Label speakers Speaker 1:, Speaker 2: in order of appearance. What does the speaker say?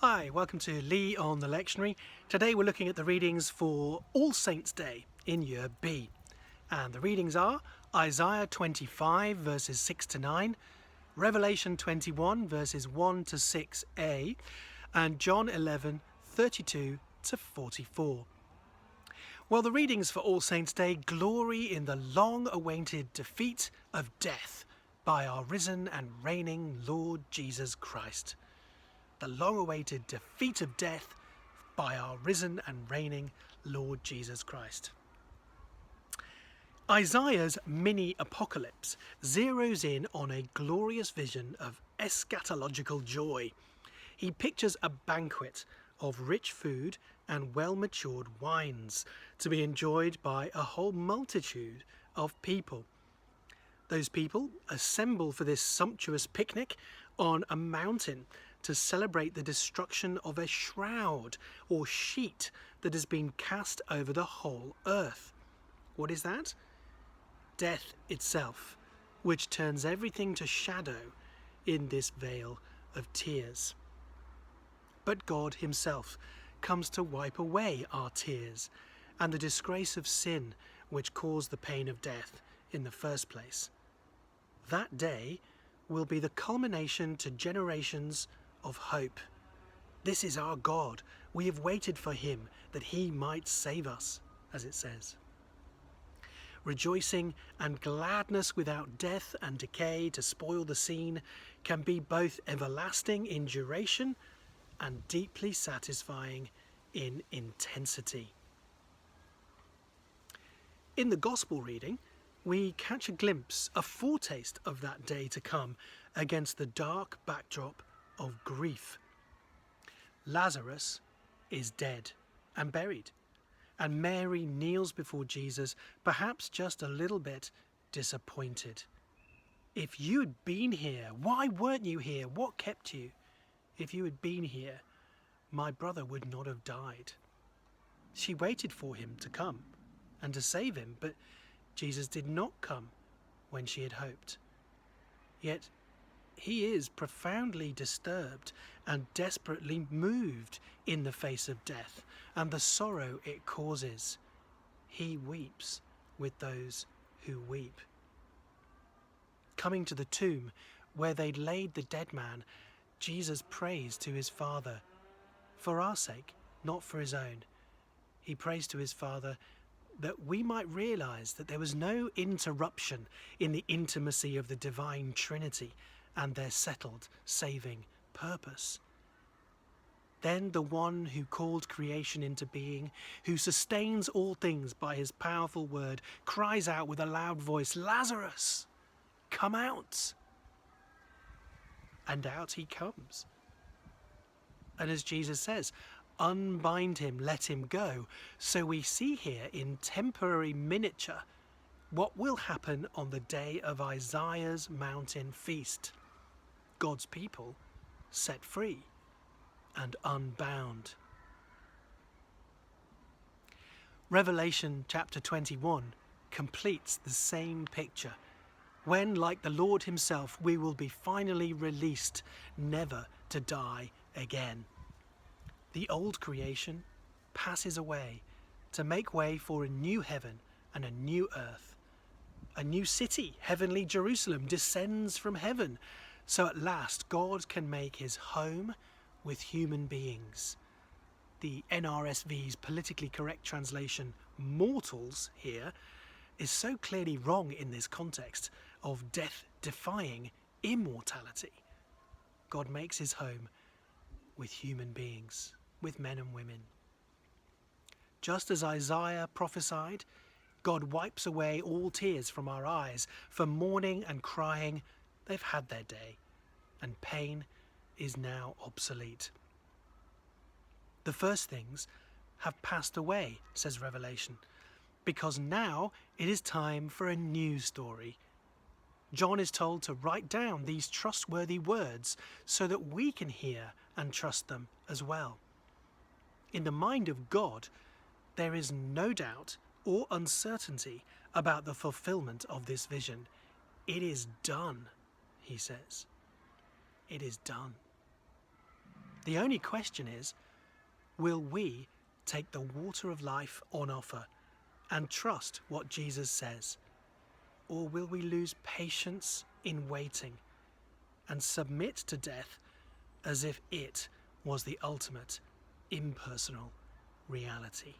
Speaker 1: Hi, welcome to Lee on the Lectionary. Today we're looking at the readings for All Saints' Day in Year B. And the readings are Isaiah 25 verses 6 to 9, Revelation 21 verses 1 to 6a, and John 11 32 to 44. Well, the readings for All Saints' Day glory in the long-awaited defeat of death by our risen and reigning Lord Jesus Christ. The long-awaited defeat of death by our risen and reigning Lord Jesus Christ. Isaiah's mini-apocalypse zeroes in on a glorious vision of eschatological joy. He pictures a banquet of rich food and well-matured wines to be enjoyed by a whole multitude of people. Those people assemble for this sumptuous picnic on a mountain to celebrate the destruction of a shroud or sheet that has been cast over the whole earth. What is that? Death itself, which turns everything to shadow in this vale of tears. But God himself comes to wipe away our tears and the disgrace of sin which caused the pain of death in the first place. That day will be the culmination to generations of hope. This is our God. We have waited for him that he might save us, as it says. Rejoicing and gladness without death and decay to spoil the scene can be both everlasting in duration and deeply satisfying in intensity. In the Gospel reading, we catch a glimpse, a foretaste of that day to come against the dark backdrop of grief. Lazarus is dead and buried, and Mary kneels before Jesus, perhaps just a little bit disappointed. If you had been here, why weren't you here? What kept you? If you had been here, my brother would not have died. She waited for him to come and to save him, but Jesus did not come when she had hoped. Yet he is profoundly disturbed and desperately moved in the face of death and the sorrow it causes. He weeps with those who weep. Coming to the tomb where they'd laid the dead man, Jesus prays to his Father, for our sake, not for his own. He prays to his Father that we might realize that there was no interruption in the intimacy of the divine Trinity and their settled saving purpose. Then the one who called creation into being, who sustains all things by his powerful word, cries out with a loud voice, "Lazarus, come out!" And out he comes. And as Jesus says, unbind him, let him go. So we see here in temporary miniature what will happen on the day of Isaiah's mountain feast. God's people set free and unbound. Revelation chapter 21 completes the same picture, when, like the Lord himself, we will be finally released, never to die again. The old creation passes away to make way for a new heaven and a new earth. A new city, heavenly Jerusalem, descends from heaven, so at last God can make his home with human beings. The NRSV's politically correct translation, mortals, here, is so clearly wrong in this context of death-defying immortality. God makes his home with human beings, with men and women. Just as Isaiah prophesied, God wipes away all tears from our eyes, for mourning and crying, they've had their day, and pain is now obsolete. The first things have passed away, says Revelation, because now it is time for a new story. John is told to write down these trustworthy words so that we can hear and trust them as well. In the mind of God, there is no doubt or uncertainty about the fulfillment of this vision. It is done, he says. It is done. The only question is, will we take the water of life on offer and trust what Jesus says? Or will we lose patience in waiting and submit to death as if it was the ultimate impersonal reality?